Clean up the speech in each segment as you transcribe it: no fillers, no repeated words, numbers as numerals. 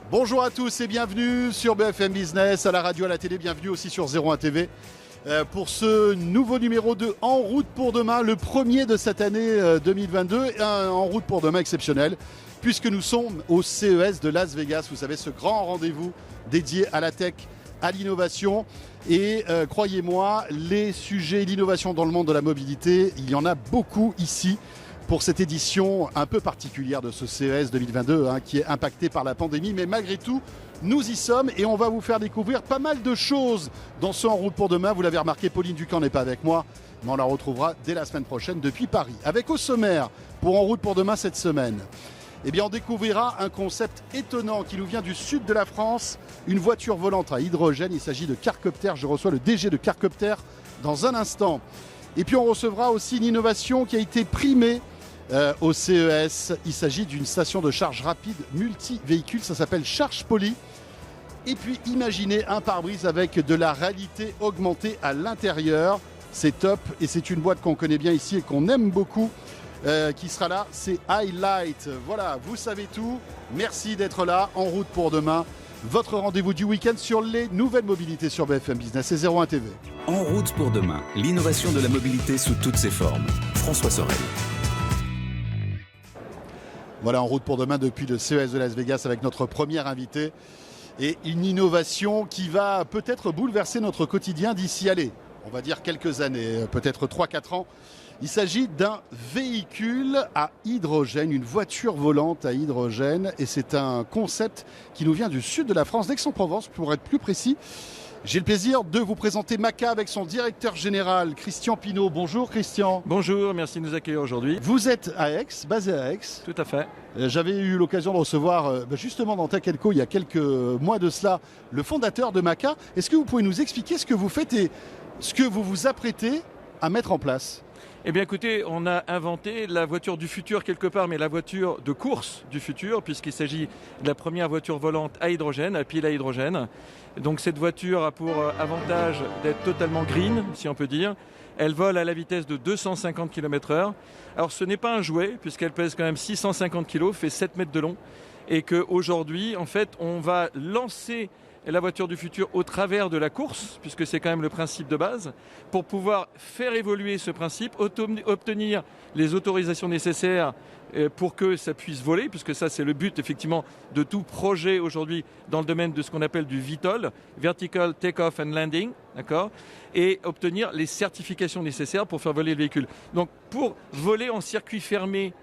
Bonjour à tous et bienvenue sur BFM Business, à la radio, à la télé, bienvenue aussi sur 01 TV pour ce nouveau numéro de En route pour demain, le premier de cette année 2022, un En route pour demain exceptionnel puisque nous sommes au CES de Las Vegas, vous savez, ce grand rendez-vous dédié à la tech, à l'innovation et croyez-moi, les sujets, l'innovation dans le monde de la mobilité, il y en a beaucoup ici. Pour cette édition un peu particulière de ce CES 2022 qui est impacté par la pandémie. Mais malgré tout, nous y sommes et on va vous faire découvrir pas mal de choses dans ce En route pour demain. Vous l'avez remarqué, Pauline Ducamp n'est pas avec moi, mais on la retrouvera dès la semaine prochaine depuis Paris. Avec au sommaire, pour En route pour demain cette semaine, eh bien on découvrira un concept étonnant qui nous vient du sud de la France, une voiture volante à hydrogène. Il s'agit de Carcopter. Je reçois le DG de Carcopter dans un instant. Et puis on recevra aussi une innovation qui a été primée au CES. Il s'agit d'une station de charge rapide multi-véhicule, ça s'appelle Charge Poly. Et puis imaginez un pare-brise avec de la réalité augmentée à l'intérieur. C'est top et c'est une boîte qu'on connaît bien ici et qu'on aime beaucoup qui sera là, c'est Highlight. Voilà, vous savez tout. Merci d'être là. En route pour demain, votre rendez-vous du week-end sur les nouvelles mobilités sur BFM Business et 01 TV. En route pour demain, l'innovation de la mobilité sous toutes ses formes. François Sorel. Voilà, en route pour demain depuis le CES de Las Vegas avec notre premier invité et une innovation qui va peut-être bouleverser notre quotidien d'ici, allez, on va dire quelques années, peut-être 3-4 ans. Il s'agit d'un véhicule à hydrogène, une voiture volante à hydrogène et c'est un concept qui nous vient du sud de la France, d'Aix-en-Provence pour être plus précis. J'ai le plaisir de vous présenter Maca avec son directeur général, Christian Pinault. Bonjour Christian. Bonjour, merci de nous accueillir aujourd'hui. Vous êtes à Aix, basé à Aix. Tout à fait. J'avais eu l'occasion de recevoir justement dans Tech & Co il y a quelques mois de cela le fondateur de Maca. Est-ce que vous pouvez nous expliquer ce que vous faites et ce que vous vous apprêtez à mettre en place ? Eh bien écoutez, on a inventé la voiture du futur quelque part, mais la voiture de course du futur, puisqu'il s'agit de la première voiture volante à hydrogène, à pile à hydrogène. Donc cette voiture a pour avantage d'être totalement green, si on peut dire. Elle vole à la vitesse de 250 km/h. Alors ce n'est pas un jouet, puisqu'elle pèse quand même 650 kg, fait 7 mètres de long. Et qu'aujourd'hui, en fait, on va lancer la voiture du futur au travers de la course, puisque c'est quand même le principe de base, pour pouvoir faire évoluer ce principe, obtenir les autorisations nécessaires pour que ça puisse voler, puisque ça c'est le but effectivement de tout projet aujourd'hui dans le domaine de ce qu'on appelle du VTOL, Vertical Take-Off and Landing, d'accord, et obtenir les certifications nécessaires pour faire voler le véhicule. Donc pour voler en circuit fermé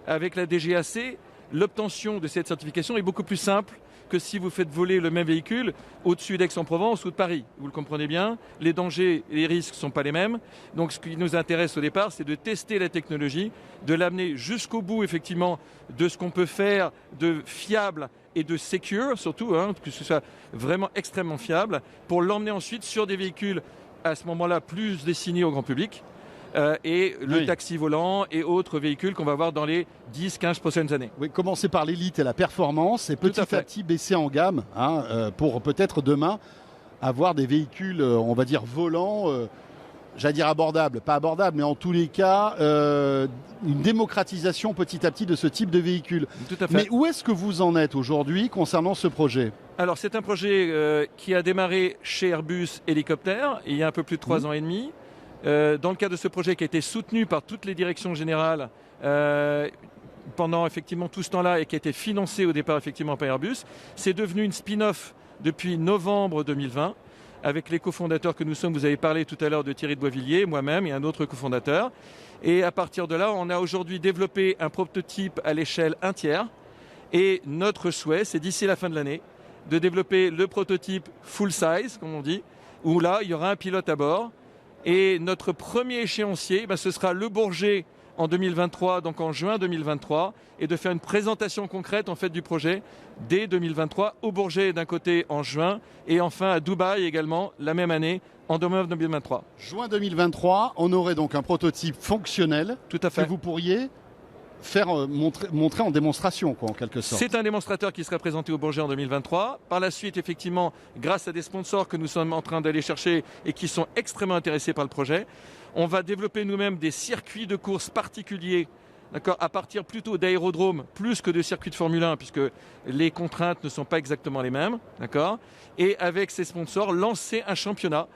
avec la DGAC, l'obtention de cette certification est beaucoup plus simple que si vous faites voler le même véhicule au-dessus d'Aix-en-Provence ou de Paris. Vous le comprenez bien, les dangers et les risques ne sont pas les mêmes. Donc ce qui nous intéresse au départ, c'est de tester la technologie, de l'amener jusqu'au bout effectivement de ce qu'on peut faire de fiable et de secure surtout, que ce soit vraiment extrêmement fiable, pour l'emmener ensuite sur des véhicules à ce moment-là plus destinés au grand public. Et le taxi volant et autres véhicules qu'on va voir dans les 10-15 prochaines années. Oui, commencer par l'élite et la performance et petit à petit baisser en gamme pour peut-être demain avoir des véhicules, on va dire volants, j'allais dire abordables, pas abordables, mais en tous les cas, une démocratisation petit à petit de ce type de véhicule. Tout à fait. Mais où est-ce que vous en êtes aujourd'hui concernant ce projet ? Alors c'est un projet qui a démarré chez Airbus Hélicoptère il y a un peu plus de 3 ans et demi. Dans le cadre de ce projet qui a été soutenu par toutes les directions générales pendant effectivement tout ce temps-là et qui a été financé au départ effectivement par Airbus, c'est devenu une spin-off depuis novembre 2020 avec les cofondateurs que nous sommes. Vous avez parlé tout à l'heure de Thierry de Boisvilliers, moi-même et un autre cofondateur. Et à partir de là, on a aujourd'hui développé un prototype à l'échelle 1 tiers. Et notre souhait, c'est d'ici la fin de l'année, de développer le prototype full size, comme on dit, où là, il y aura un pilote à bord. Et notre premier échéancier, ce sera le Bourget en 2023, donc en juin 2023, et de faire une présentation concrète en fait du projet dès 2023 au Bourget d'un côté en juin et enfin à Dubaï également la même année en 2023. Juin 2023, on aurait donc un prototype fonctionnel. Tout à fait. Que vous pourriez faire montrer en démonstration, en quelque sorte. C'est un démonstrateur qui sera présenté au Bourget en 2023. Par la suite, effectivement, grâce à des sponsors que nous sommes en train d'aller chercher et qui sont extrêmement intéressés par le projet, on va développer nous-mêmes des circuits de course particuliers d'accord, à partir plutôt d'aérodromes plus que de circuits de Formule 1, puisque les contraintes ne sont pas exactement les mêmes, d'accord, et avec ses sponsors, lancer un championnat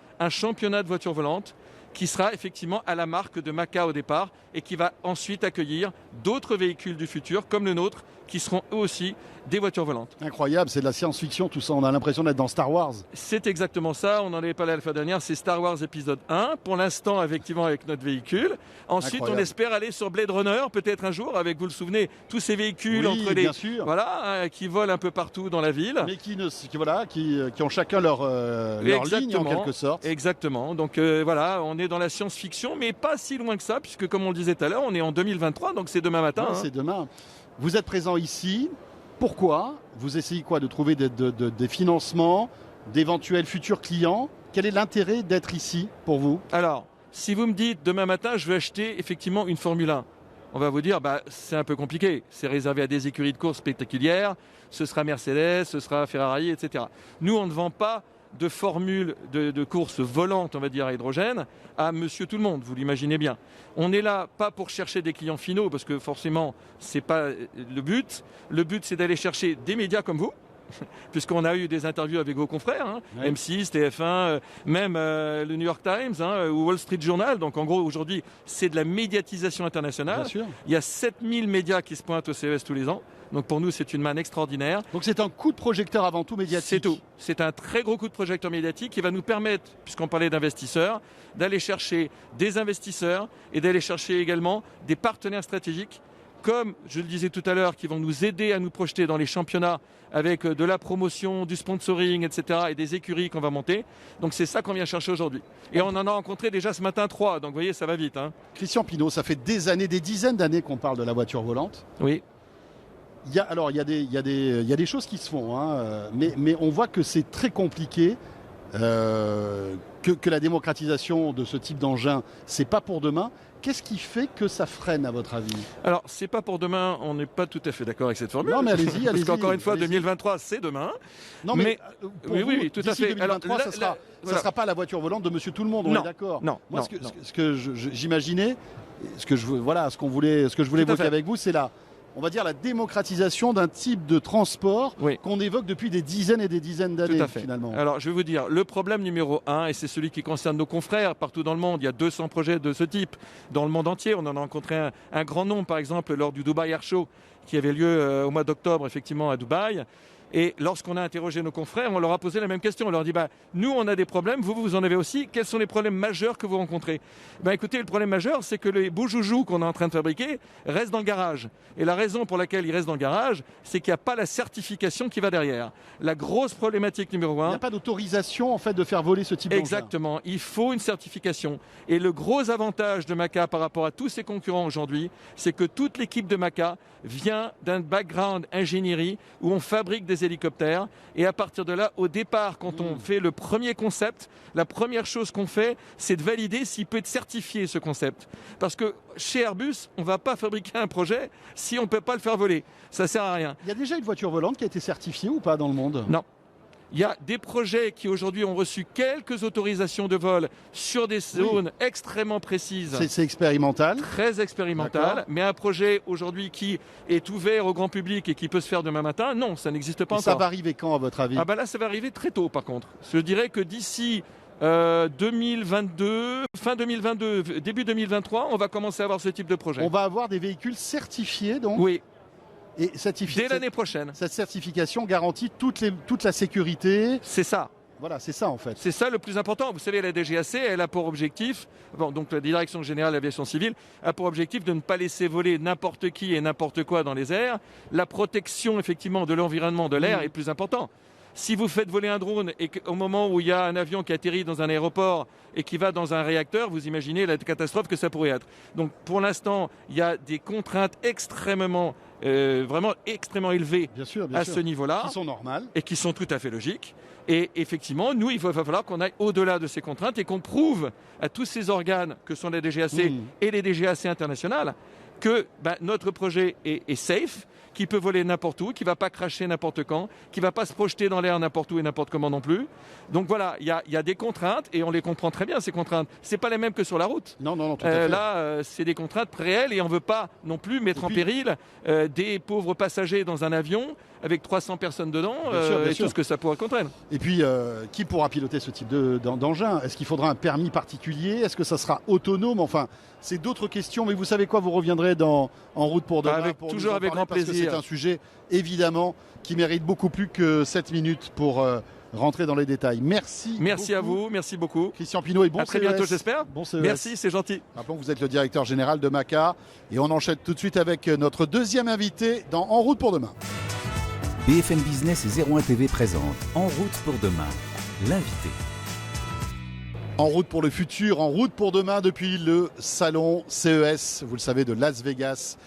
de voitures volantes qui sera effectivement à la marque de Maca au départ et qui va ensuite accueillir d'autres véhicules du futur comme le nôtre qui seront eux aussi des voitures volantes. Incroyable, c'est de la science-fiction tout ça, on a l'impression d'être dans Star Wars. C'est exactement ça, on en avait parlé la fois dernière, c'est Star Wars épisode 1, pour l'instant effectivement avec notre véhicule. Ensuite Incroyable. on espère aller sur Blade Runner peut-être un jour avec, vous le souvenez, tous ces véhicules Oui, entre les bien sûr. voilà, qui volent un peu partout dans la ville. Mais qui ont chacun leur ligne en quelque sorte. Exactement. Donc voilà, on est dans la science-fiction, mais pas si loin que ça, puisque comme on le disait tout à l'heure, on est en 2023, donc c'est demain matin. Ouais, c'est demain. Vous êtes présent ici. Pourquoi? Vous essayez quoi? De trouver des financements, d'éventuels futurs clients? Quel est l'intérêt d'être ici pour vous? Alors, si vous me dites demain matin, je veux acheter effectivement une Formule 1, on va vous dire, c'est un peu compliqué. C'est réservé à des écuries de course spectaculaires. Ce sera Mercedes, ce sera Ferrari, etc. Nous, on ne vend pas de formule de course volante, on va dire, à hydrogène, à monsieur tout le monde, vous l'imaginez bien. On est là pas pour chercher des clients finaux, parce que forcément, c'est pas le but. Le but, c'est d'aller chercher des médias comme vous, puisqu'on a eu des interviews avec vos confrères, Oui. M6, TF1, même le New York Times ou Wall Street Journal. Donc en gros, aujourd'hui, c'est de la médiatisation internationale. Bien sûr. Il y a 7000 médias qui se pointent au CES tous les ans. Donc pour nous, c'est une manne extraordinaire. Donc c'est un coup de projecteur avant tout médiatique. C'est tout. C'est un très gros coup de projecteur médiatique qui va nous permettre, puisqu'on parlait d'investisseurs, d'aller chercher des investisseurs et d'aller chercher également des partenaires stratégiques, comme je le disais tout à l'heure, qui vont nous aider à nous projeter dans les championnats avec de la promotion, du sponsoring, etc. et des écuries qu'on va monter. Donc c'est ça qu'on vient chercher aujourd'hui. Et on en a rencontré déjà ce matin 3, donc vous voyez, ça va vite. Christian Pineau, ça fait des années, des dizaines d'années qu'on parle de la voiture volante. Oui. Il y a des choses qui se font, mais on voit que c'est très compliqué, que la démocratisation de ce type d'engin, c'est pas pour demain. Qu'est-ce qui fait que ça freine à votre avis? Alors, c'est pas pour demain, on n'est pas tout à fait d'accord avec cette formule. Non, mais allez-y. Parce qu'encore une fois, allez-y. 2023, c'est demain. Non, mais pour vous, oui, tout à d'ici fait. 2023, Alors, ça voilà. sera pas la voiture volante de Monsieur Tout le Monde, on Non, est d'accord. non, Moi, non, ce que j'imaginais, ce que je voulais Tout à évoquer fait. avec vous, c'est on va dire la démocratisation d'un type de transport Oui. qu'on évoque depuis des dizaines et des dizaines d'années Tout à fait. finalement. Alors, je vais vous dire, le problème numéro 1, et c'est celui qui concerne nos confrères partout dans le monde, il y a 200 projets de ce type dans le monde entier. On en a rencontré un grand nombre, par exemple, lors du Dubai Air Show, qui avait lieu au mois d'octobre, effectivement, à Dubaï. Et lorsqu'on a interrogé nos confrères, on leur a posé la même question. On leur dit, nous, on a des problèmes, vous en avez aussi. Quels sont les problèmes majeurs que vous rencontrez? Écoutez, le problème majeur, c'est que les beaux joujoux qu'on est en train de fabriquer restent dans le garage. Et la raison pour laquelle ils restent dans le garage, c'est qu'il n'y a pas la certification qui va derrière. La grosse problématique numéro 1... Il n'y a pas d'autorisation en fait de faire voler ce type d'engin. Exactement, il faut une certification. Et le gros avantage de Maca par rapport à tous ses concurrents aujourd'hui, c'est que toute l'équipe de Maca vient d'un background ingénierie où on fabrique des hélicoptères. Et à partir de là, au départ, quand on fait le premier concept, la première chose qu'on fait, c'est de valider s'il peut être certifié ce concept. Parce que chez Airbus, on ne va pas fabriquer un projet si on ne peut pas le faire voler. Ça ne sert à rien. Il y a déjà une voiture volante qui a été certifiée ou pas dans le monde? Non. Il y a des projets qui aujourd'hui ont reçu quelques autorisations de vol sur des zones extrêmement précises. C'est expérimental. Très expérimental, mais un projet aujourd'hui qui est ouvert au grand public et qui peut se faire demain matin, non, ça n'existe pas Et encore. ça va arriver quand à votre avis? Là, ça va arriver très tôt par contre. Je dirais que d'ici 2022, fin 2022, début 2023, on va commencer à avoir ce type de projet. On va avoir des véhicules certifiés donc. Oui, Et dès l'année prochaine. cette certification garantit toute la sécurité. C'est ça. Voilà, c'est ça en fait. C'est ça le plus important. Vous savez, la DGAC, elle a pour objectif, donc la Direction Générale de l'Aviation Civile, a pour objectif de ne pas laisser voler n'importe qui et n'importe quoi dans les airs. La protection, effectivement, de l'environnement de l'air est plus important. Si vous faites voler un drone et qu'au moment où il y a un avion qui atterrit dans un aéroport et qui va dans un réacteur, vous imaginez la catastrophe que ça pourrait être. Donc pour l'instant, il y a des contraintes vraiment extrêmement élevées Bien sûr, à ce niveau-là. Qui sont normales. Et qui sont tout à fait logiques. Et effectivement, nous, il va falloir qu'on aille au-delà de ces contraintes et qu'on prouve à tous ces organes que sont la DGAC et les DGAC internationales que notre projet est safe, qui peut voler n'importe où, qui ne va pas cracher n'importe quand, qui ne va pas se projeter dans l'air n'importe où et n'importe comment non plus. Donc voilà, il y a des contraintes et on les comprend très bien, ces contraintes. Ce n'est pas les mêmes que sur la route. Non, tout à fait. Là, c'est des contraintes réelles et on ne veut pas non plus mettre en péril des pauvres passagers dans un avion avec 300 personnes dedans Bien et sûr. tout ce que ça pourrait contraindre. Et puis, qui pourra piloter ce type d'engin? Est-ce qu'il faudra un permis particulier? Est-ce que ça sera autonome? Enfin, c'est d'autres questions, mais vous savez quoi? Vous reviendrez En route pour demain. Toujours avec grand plaisir. Parce que c'est un sujet, évidemment, qui mérite beaucoup plus que 7 minutes pour rentrer dans les détails. Merci beaucoup. À vous, merci beaucoup. Christian Pinault et bon À très CES. bientôt, j'espère. Bon CES. Merci, c'est gentil. Rappelons que vous êtes le directeur général de Maca. Et on enchaîne tout de suite avec notre deuxième invité dans En route pour demain. BFM Business et 01 TV présente En route pour demain, l'invité. En route pour le futur, en route pour demain depuis le salon CES, vous le savez, de Las Vegas.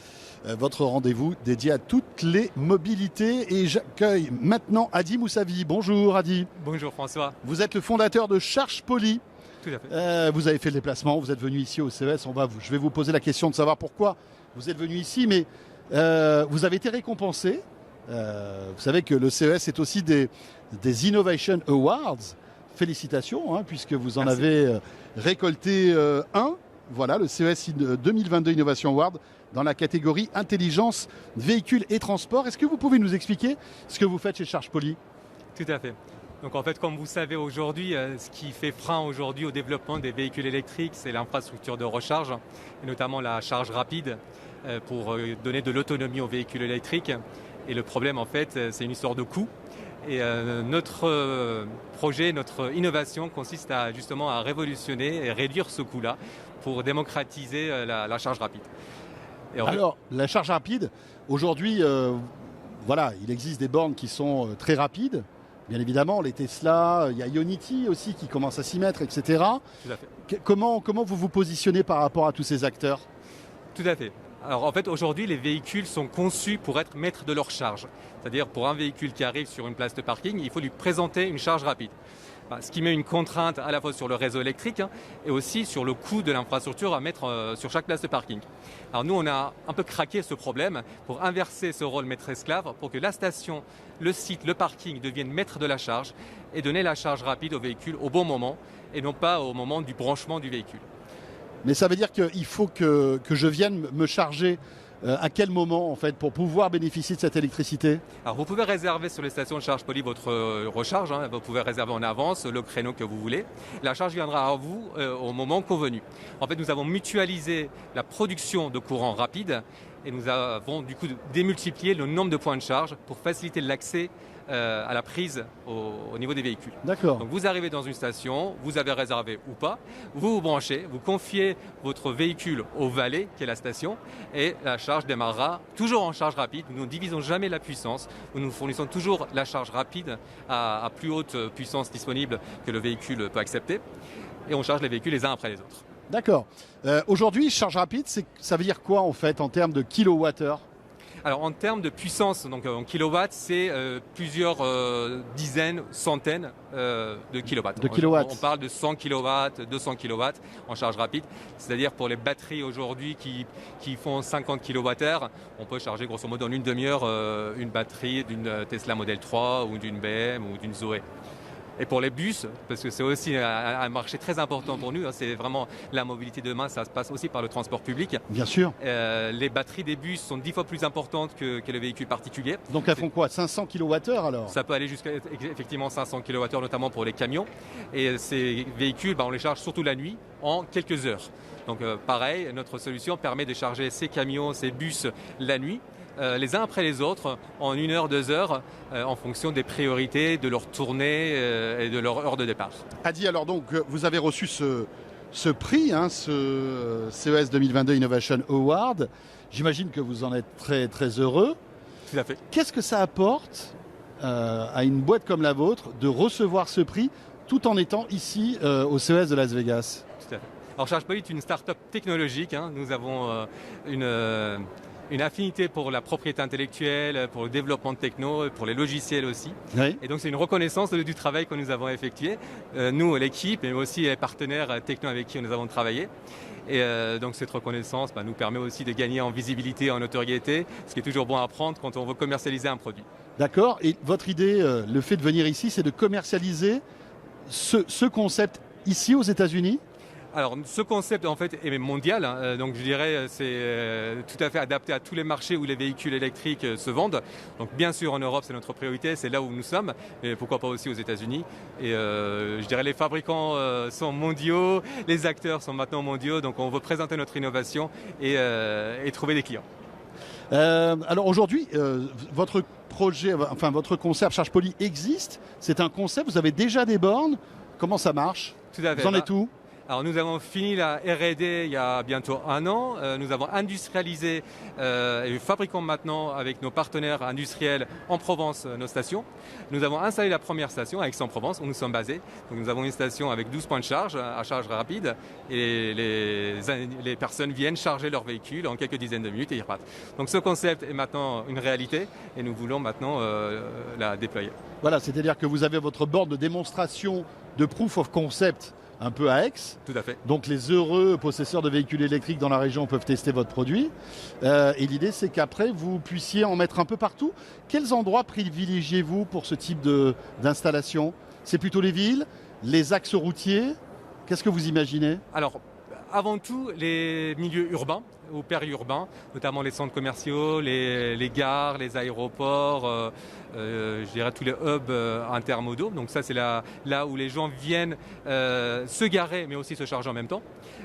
Votre rendez-vous dédié à toutes les mobilités. Et j'accueille maintenant Hadi Moussavi. Bonjour Hadi. Bonjour François. Vous êtes le fondateur de Charge Poly. Tout à fait. Vous avez fait le déplacement, vous êtes venu ici au CES. Je vais vous poser la question de savoir pourquoi vous êtes venu ici. Mais vous avez été récompensé. Vous savez que le CES est aussi des Innovation Awards. Félicitations, puisque vous en Merci. avez récolté un. Voilà, le CES 2022 Innovation Award dans la catégorie intelligence, véhicules et transport. Est-ce que vous pouvez nous expliquer ce que vous faites chez Charge Poly? Tout à fait. Donc en fait, comme vous savez aujourd'hui, ce qui fait frein aujourd'hui au développement des véhicules électriques, c'est l'infrastructure de recharge, et notamment la charge rapide pour donner de l'autonomie aux véhicules électriques. Et le problème, en fait, c'est une histoire de coût. Et notre projet, notre innovation consiste justement à révolutionner et réduire ce coût-là pour démocratiser la charge rapide. Et Alors, la charge rapide, aujourd'hui, voilà, il existe des bornes qui sont très rapides. Bien évidemment, les Tesla, il y a Ionity aussi qui commence à s'y mettre, etc. Tout à fait. Comment vous vous positionnez par rapport à tous ces acteurs? Tout à fait. Alors en fait, aujourd'hui, les véhicules sont conçus pour être maîtres de leur charge. C'est-à-dire, pour un véhicule qui arrive sur une place de parking, il faut lui présenter une charge rapide. Ce qui met une contrainte à la fois sur le réseau électrique et aussi sur le coût de l'infrastructure à mettre sur chaque place de parking. Alors nous, on a un peu craqué ce problème pour inverser ce rôle maître-esclave pour que la station, le site, le parking deviennent maîtres de la charge et donner la charge rapide au véhicule au bon moment et non pas au moment du branchement du véhicule. Mais ça veut dire qu'il faut que je vienne me charger à quel moment en fait pour pouvoir bénéficier de cette électricité? Alors vous pouvez réserver sur les stations de charge Poly votre recharge, vous pouvez réserver en avance le créneau que vous voulez. La charge viendra à vous au moment convenu. En fait, nous avons mutualisé la production de courant rapide et nous avons du coup démultiplié le nombre de points de charge pour faciliter l'accès à la prise au niveau des véhicules. D'accord. Donc vous arrivez dans une station, vous avez réservé ou pas, vous vous branchez, vous confiez votre véhicule au valet qui est la station et la charge démarrera toujours en charge rapide. Nous ne divisons jamais la puissance, nous fournissons toujours la charge rapide à plus haute puissance disponible que le véhicule peut accepter et on charge les véhicules les uns après les autres. D'accord. Aujourd'hui, charge rapide, ça veut dire quoi en fait en termes de kilowattheure? Alors en termes de puissance, donc en kilowatts, c'est plusieurs dizaines, centaines de kilowatts. De kilowatts. On parle de 100 kilowatts, 200 kilowatts en charge rapide. C'est-à-dire pour les batteries aujourd'hui qui font 50 kWh, on peut charger grosso modo en une demi-heure une batterie d'une Tesla Model 3 ou d'une BM ou d'une Zoé. Et pour les bus, parce que c'est aussi un marché très important pour nous, c'est vraiment la mobilité de demain, ça se passe aussi par le transport public. Bien sûr. Les batteries des bus sont 10 fois plus importantes que les véhicules particuliers. Donc elles font quoi? 500 kWh alors? Ça peut aller jusqu'à effectivement 500 kWh, notamment pour les camions. Et ces véhicules, on les charge surtout la nuit, en quelques heures. Donc pareil, notre solution permet de charger ces camions, ces bus la nuit. Les uns après les autres, en 1 heure, 2 heures, en fonction des priorités, de leur tournée et de leur heure de départ. Hadi, alors donc vous avez reçu ce prix, ce CES 2022 Innovation Award. J'imagine que vous en êtes très très heureux. Tout à fait. Qu'est-ce que ça apporte à une boîte comme la vôtre de recevoir ce prix tout en étant ici au CES de Las Vegas? Tout à fait. Alors Charge Poly est une start-up technologique. Nous avons une affinité pour la propriété intellectuelle, pour le développement de techno, pour les logiciels aussi. Oui. Et donc c'est une reconnaissance du travail que nous avons effectué, nous l'équipe, mais aussi les partenaires techno avec qui nous avons travaillé. Et donc cette reconnaissance nous permet aussi de gagner en visibilité, en notoriété, ce qui est toujours bon à prendre quand on veut commercialiser un produit. D'accord. Et votre idée, le fait de venir ici, c'est de commercialiser ce concept ici aux États-Unis ? Alors ce concept en fait est mondial, donc je dirais c'est tout à fait adapté à tous les marchés où les véhicules électriques se vendent. Donc bien sûr en Europe c'est notre priorité, c'est là où nous sommes, mais pourquoi pas aussi aux États-Unis. Et je dirais les fabricants sont mondiaux, les acteurs sont maintenant mondiaux, donc on veut présenter notre innovation et trouver des clients. Alors aujourd'hui, votre projet, enfin votre concept Charge Poly existe. C'est un concept. Vous avez déjà des bornes. Comment ça marche ? Tout à fait. Vous en êtes où ? Alors nous avons fini la R&D il y a bientôt 1 an. Nous avons industrialisé et nous fabriquons maintenant avec nos partenaires industriels en Provence nos stations. Nous avons installé la première station à Aix-en-Provence où nous sommes basés. Donc nous avons une station avec 12 points de charge à charge rapide et les personnes viennent charger leur véhicule en quelques dizaines de minutes et ils repartent. Donc ce concept est maintenant une réalité et nous voulons maintenant la déployer. Voilà, c'est-à-dire que vous avez votre borne de démonstration de proof of concept un peu à Aix. Tout à fait. Donc les heureux possesseurs de véhicules électriques dans la région peuvent tester votre produit. Et l'idée, c'est qu'après, vous puissiez en mettre un peu partout. Quels endroits privilégiez-vous pour ce type d'installation ? C'est plutôt les villes, les axes routiers ? Qu'est-ce que vous imaginez ? Alors, avant tout, les milieux urbains ou périurbains, notamment les centres commerciaux, les gares, les aéroports, je dirais tous les hubs intermodaux. Donc ça, c'est là où les gens viennent se garer, mais aussi se charger en même temps.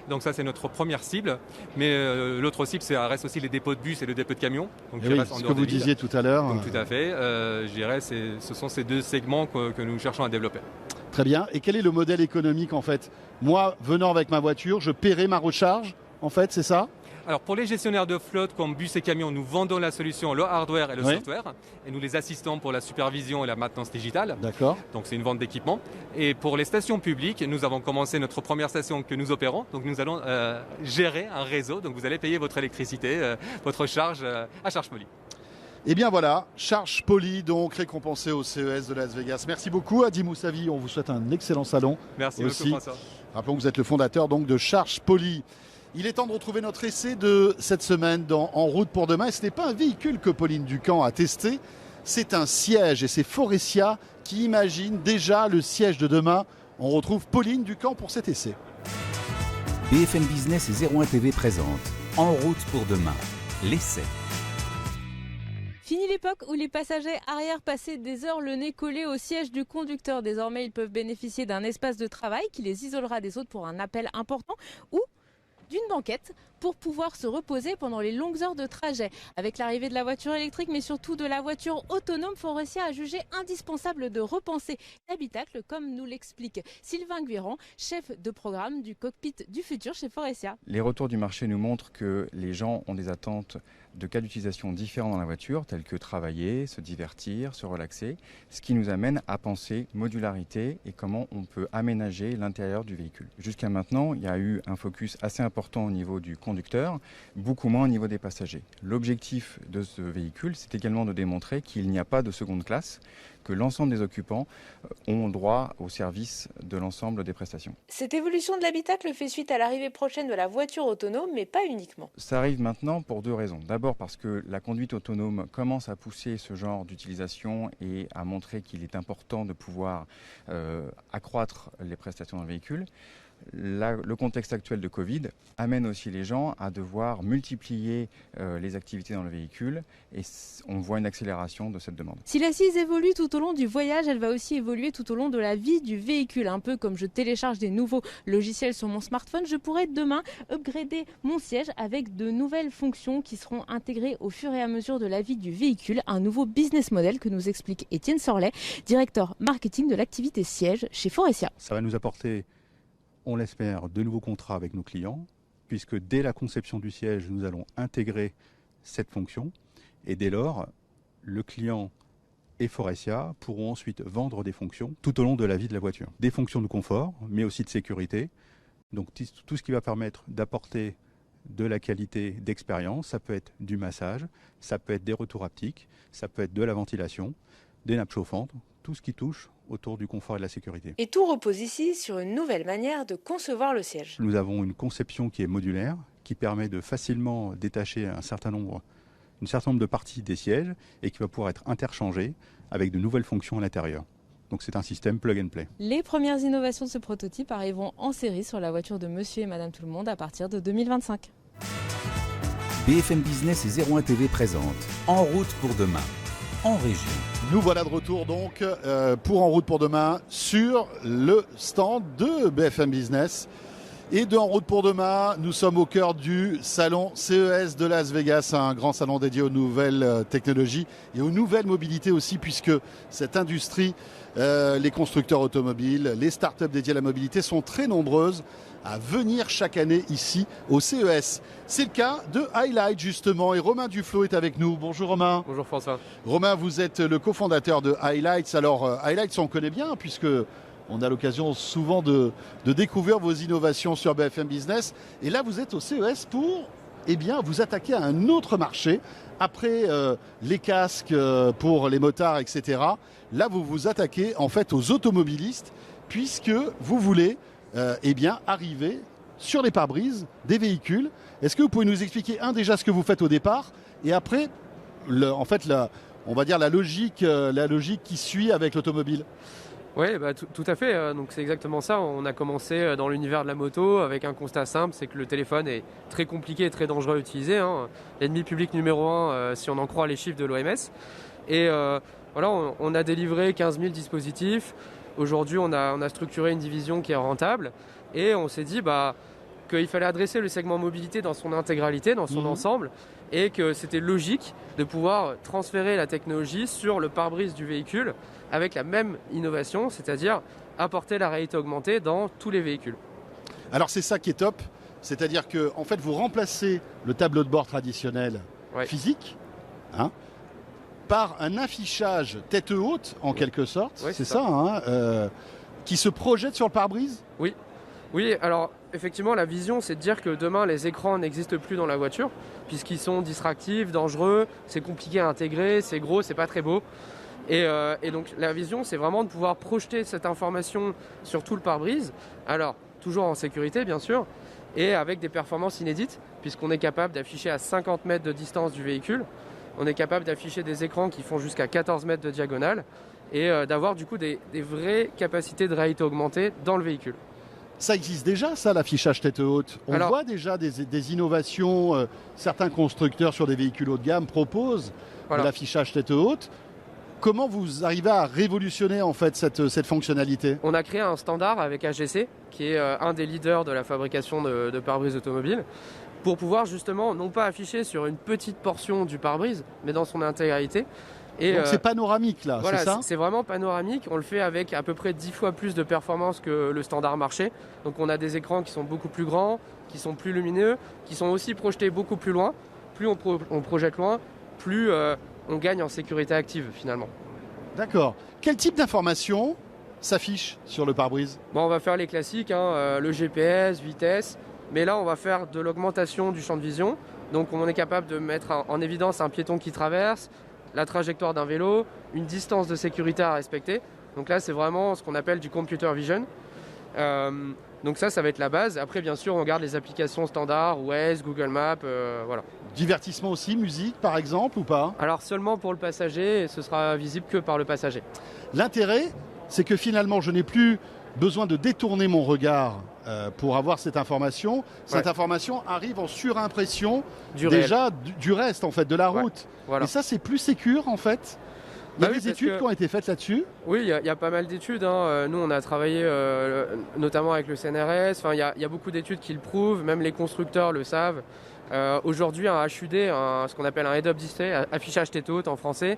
Donc ça, c'est notre première cible. Mais l'autre cible, ça reste aussi les dépôts de bus et les dépôts de camions. Donc oui, ce que vous disiez tout à l'heure. Donc tout à fait. Je dirais ce sont ces deux segments que nous cherchons à développer. Très bien. Et quel est le modèle économique en fait ? Moi, venant avec ma voiture, je paierai ma recharge, en fait, c'est ça ? Alors pour les gestionnaires de flotte comme bus et camions, nous vendons la solution, le hardware et le software, et nous les assistons pour la supervision et la maintenance digitale. D'accord. Donc c'est une vente d'équipement. Et pour les stations publiques, nous avons commencé notre première station que nous opérons. Donc nous allons gérer un réseau. Donc vous allez payer votre électricité, votre charge à Charge Poly. Et bien voilà, Charge Poly, donc récompensé au CES de Las Vegas. Merci beaucoup Adi Moussavi, on vous souhaite un excellent salon. Merci aussi. beaucoup François. Rappelons que vous êtes le fondateur donc de Charge Poly. Il est temps de retrouver notre essai de cette semaine dans En route pour demain. Et ce n'est pas un véhicule que Pauline Ducamp a testé, c'est un siège. Et c'est Faurecia qui imagine déjà le siège de demain. On retrouve Pauline Ducamp pour cet essai. BFM Business et 01 TV présente En route pour demain, l'essai. Fini l'époque où les passagers arrière passaient des heures le nez collé au siège du conducteur. Désormais, ils peuvent bénéficier d'un espace de travail qui les isolera des autres pour un appel important ou d'une banquette pour pouvoir se reposer pendant les longues heures de trajet. Avec l'arrivée de la voiture électrique, mais surtout de la voiture autonome, Faurecia a jugé indispensable de repenser l'habitacle, comme nous l'explique Sylvain Guirand, chef de programme du cockpit du futur chez Faurecia. Les retours du marché nous montrent que les gens ont des attentes de cas d'utilisation différents dans la voiture, tels que travailler, se divertir, se relaxer, ce qui nous amène à penser modularité et comment on peut aménager l'intérieur du véhicule. Jusqu'à maintenant, il y a eu un focus assez important au niveau du conducteur, beaucoup moins au niveau des passagers. L'objectif de ce véhicule, c'est également de démontrer qu'il n'y a pas de seconde classe, que l'ensemble des occupants ont droit au service de l'ensemble des prestations. Cette évolution de l'habitacle fait suite à l'arrivée prochaine de la voiture autonome, mais pas uniquement. Ça arrive maintenant pour deux raisons. D'abord parce que la conduite autonome commence à pousser ce genre d'utilisation et à montrer qu'il est important de pouvoir accroître les prestations dans le véhicule. Le contexte actuel de Covid amène aussi les gens à devoir multiplier les activités dans le véhicule et on voit une accélération de cette demande. Si l'assise évolue tout au long du voyage, elle va aussi évoluer tout au long de la vie du véhicule. Un peu comme je télécharge des nouveaux logiciels sur mon smartphone, je pourrais demain upgrader mon siège avec de nouvelles fonctions qui seront intégrées au fur et à mesure de la vie du véhicule. Un nouveau business model que nous explique Étienne Sorlet, directeur marketing de l'activité siège chez Faurecia. Ça va nous apporter, on l'espère, de nouveaux contrats avec nos clients, puisque dès la conception du siège, nous allons intégrer cette fonction. Et dès lors, le client et Faurecia pourront ensuite vendre des fonctions tout au long de la vie de la voiture. Des fonctions de confort, mais aussi de sécurité. Donc tout ce qui va permettre d'apporter de la qualité d'expérience, ça peut être du massage, ça peut être des retours haptiques, ça peut être de la ventilation, des nappes chauffantes, tout ce qui touche autour du confort et de la sécurité. Et tout repose ici sur une nouvelle manière de concevoir le siège. Nous avons une conception qui est modulaire, qui permet de facilement détacher un certain nombre de parties des sièges et qui va pouvoir être interchangée avec de nouvelles fonctions à l'intérieur. Donc c'est un système plug and play. Les premières innovations de ce prototype arriveront en série sur la voiture de Monsieur et Madame Tout-le-Monde à partir de 2025. BFM Business et 01 TV présentent En route pour demain, en région. Nous voilà de retour donc pour En route pour demain sur le stand de BFM Business. Et de En route pour demain, nous sommes au cœur du salon CES de Las Vegas, un grand salon dédié aux nouvelles technologies et aux nouvelles mobilités aussi, puisque cette industrie, les constructeurs automobiles, les startups dédiées à la mobilité sont très nombreuses à venir chaque année ici au CES. C'est le cas de Highlight justement, et Romain Duflo est avec nous. Bonjour Romain. Bonjour François. Romain, vous êtes le cofondateur de Highlights. Alors Highlights, on connaît bien puisque on a l'occasion souvent de découvrir vos innovations sur BFM Business. Et là, vous êtes au CES pour vous attaquer à un autre marché. Après les casques pour les motards, etc. Là, vous vous attaquez en fait aux automobilistes puisque vous voulez arriver sur les pare-brises des véhicules. Est-ce que vous pouvez nous expliquer déjà ce que vous faites au départ et après, la logique qui suit avec l'automobile? Oui, tout à fait. Donc c'est exactement ça. On a commencé dans l'univers de la moto avec un constat simple, c'est que le téléphone est très compliqué et très dangereux à utiliser. L'ennemi public numéro 1, si on en croit les chiffres de l'OMS. Et on a délivré 15 000 dispositifs. Aujourd'hui, on a structuré une division qui est rentable. Et on s'est dit qu'il fallait adresser le segment mobilité dans son intégralité, dans son ensemble. Et que c'était logique de pouvoir transférer la technologie sur le pare-brise du véhicule avec la même innovation, c'est-à-dire apporter la réalité augmentée dans tous les véhicules. Alors c'est ça qui est top, c'est-à-dire que en fait vous remplacez le tableau de bord traditionnel physique par un affichage tête haute en quelque sorte, c'est ça. Qui se projette sur le pare-brise. Oui, alors effectivement la vision c'est de dire que demain les écrans n'existent plus dans la voiture puisqu'ils sont distractifs, dangereux, c'est compliqué à intégrer, c'est gros, c'est pas très beau. Et donc la vision c'est vraiment de pouvoir projeter cette information sur tout le pare-brise, alors toujours en sécurité bien sûr, et avec des performances inédites puisqu'on est capable d'afficher à 50 mètres de distance du véhicule, on est capable d'afficher des écrans qui font jusqu'à 14 mètres de diagonale et d'avoir du coup des vraies capacités de réalité augmentée dans le véhicule. Ça existe déjà, ça, l'affichage tête haute. On voit déjà des innovations. Certains constructeurs sur des véhicules haut de gamme proposent de l'affichage tête haute. Comment vous arrivez à révolutionner en fait cette fonctionnalité? On a créé un standard avec AGC, qui est un des leaders de la fabrication de pare-brise automobiles, pour pouvoir justement non pas afficher sur une petite portion du pare-brise, mais dans son intégralité. Et donc c'est panoramique là, c'est ça? C'est vraiment panoramique. On le fait avec à peu près 10 fois plus de performance que le standard marché. Donc on a des écrans qui sont beaucoup plus grands, qui sont plus lumineux, qui sont aussi projetés beaucoup plus loin. Plus on projette loin, plus on gagne en sécurité active finalement. D'accord. Quel type d'information s'affiche sur le pare-brise? On va faire les classiques, le GPS, vitesse. Mais là on va faire de l'augmentation du champ de vision. Donc on est capable de mettre en évidence un piéton qui traverse, la trajectoire d'un vélo, une distance de sécurité à respecter. Donc là, c'est vraiment ce qu'on appelle du computer vision. Donc ça va être la base. Après, bien sûr, on garde les applications standards, Waze, Google Maps, voilà. Divertissement aussi, musique par exemple ou pas? Alors seulement pour le passager, et ce sera visible que par le passager. L'intérêt, c'est que finalement, je n'ai plus besoin de détourner mon regard pour avoir cette information. Cette information arrive en surimpression du reste en fait, de la route. Voilà. Et ça, c'est plus sécure en fait. Il y a des études qui ont été faites là-dessus? Oui, il y a pas mal d'études. Nous, on a travaillé notamment avec le CNRS. Il y a beaucoup d'études qui le prouvent. Même les constructeurs le savent. Aujourd'hui, un HUD, ce qu'on appelle un head-up display, affichage tête haute en français,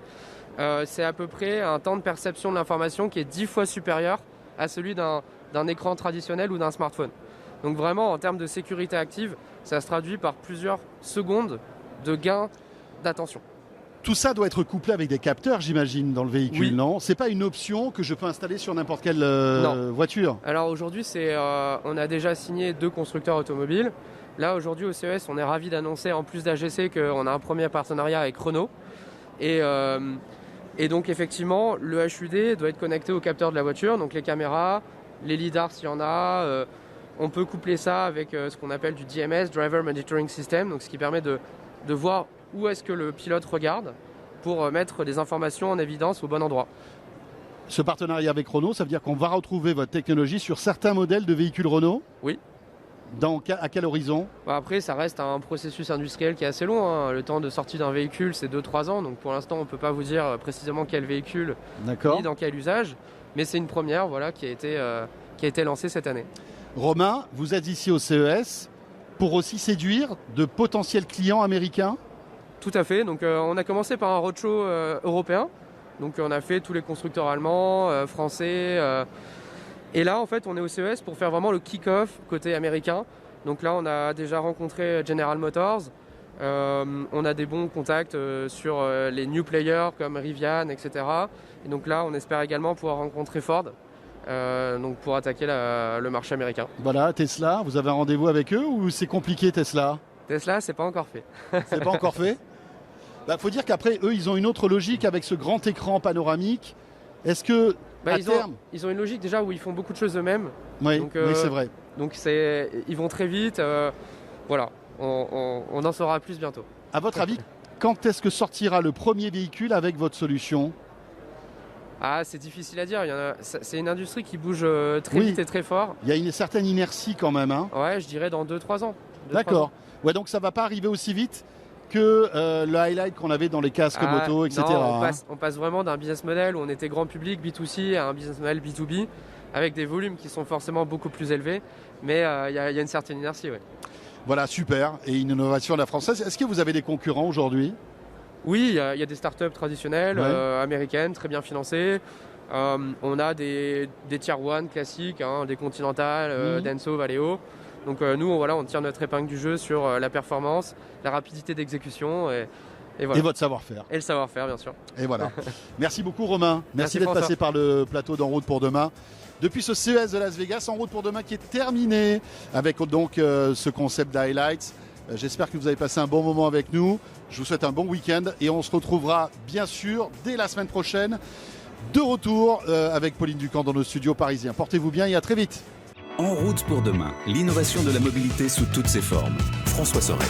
c'est à peu près un temps de perception de l'information qui est 10 fois supérieur à celui d'un écran traditionnel ou d'un smartphone. Donc vraiment, en termes de sécurité active, ça se traduit par plusieurs secondes de gain d'attention. Tout ça doit être couplé avec des capteurs, j'imagine, dans le véhicule, non? C'est pas une option que je peux installer sur n'importe quelle voiture? Alors aujourd'hui, on a déjà signé 2 constructeurs automobiles. Là, aujourd'hui, au CES, on est ravis d'annoncer, en plus d'AGC, qu'on a un premier partenariat avec Renault. Et Et donc effectivement, le HUD doit être connecté au capteur de la voiture, donc les caméras, les lidars s'il y en a. On peut coupler ça avec ce qu'on appelle du DMS, Driver Monitoring System, donc ce qui permet de voir où est-ce que le pilote regarde pour mettre des informations en évidence au bon endroit. Ce partenariat avec Renault, ça veut dire qu'on va retrouver votre technologie sur certains modèles de véhicules Renault ? Oui. À quel horizon ? Après, ça reste un processus industriel qui est assez long. Hein. Le temps de sortie d'un véhicule, c'est 2-3 ans. Donc pour l'instant, on ne peut pas vous dire précisément quel véhicule ni dans quel usage. Mais c'est une première qui a été lancée cette année. Romain, vous êtes ici au CES pour aussi séduire de potentiels clients américains ? Tout à fait. Donc on a commencé par un roadshow européen. Donc on a fait tous les constructeurs allemands, français. Et là, en fait, on est au CES pour faire vraiment le kick-off côté américain. Donc là, on a déjà rencontré General Motors. On a des bons contacts sur les new players comme Rivian, etc. Et donc là, on espère également pouvoir rencontrer Ford. Donc pour attaquer le marché américain. Voilà, Tesla, vous avez un rendez-vous avec eux ou c'est compliqué Tesla ? Tesla, c'est pas encore fait. C'est pas encore fait ? Faut dire qu'après, eux, ils ont une autre logique avec ce grand écran panoramique. Est-ce que, à terme... Ils ont une logique déjà où ils font beaucoup de choses eux-mêmes. Oui, oui, c'est vrai. Donc ils vont très vite. Voilà, on en saura plus bientôt. À votre avis, quand est-ce que sortira le premier véhicule avec votre solution ? C'est difficile à dire. C'est une industrie qui bouge très vite et très fort. Il y a une certaine inertie quand même. Hein. Ouais, je dirais dans 2-3 ans. D'accord. Ouais, donc ça ne va pas arriver aussi vite que le highlight qu'on avait dans les casques moto, etc. Non, on passe vraiment d'un business model où on était grand public, B2C, à un business model B2B, avec des volumes qui sont forcément beaucoup plus élevés. Mais il y a une certaine inertie, oui. Voilà, super. Et une innovation à la française. Est-ce que vous avez des concurrents aujourd'hui ? Oui, il y a des startups traditionnelles, américaines, très bien financées. On a des Tier 1 classiques, des Continental, Denso, Valeo. Donc nous, on tire notre épingle du jeu sur la performance, la rapidité d'exécution et voilà. Et votre savoir-faire. Et le savoir-faire, bien sûr. Et voilà. Merci beaucoup, Romain. Merci d'être François. passé par le plateau d'En route pour demain. Depuis ce CES de Las Vegas, En route pour demain qui est terminé avec donc ce concept d'highlights. J'espère que vous avez passé un bon moment avec nous. Je vous souhaite un bon week-end et on se retrouvera bien sûr dès la semaine prochaine de retour avec Pauline Ducamp dans nos studios parisiens. Portez-vous bien et à très vite. En route pour demain, l'innovation de la mobilité sous toutes ses formes. François Sorel.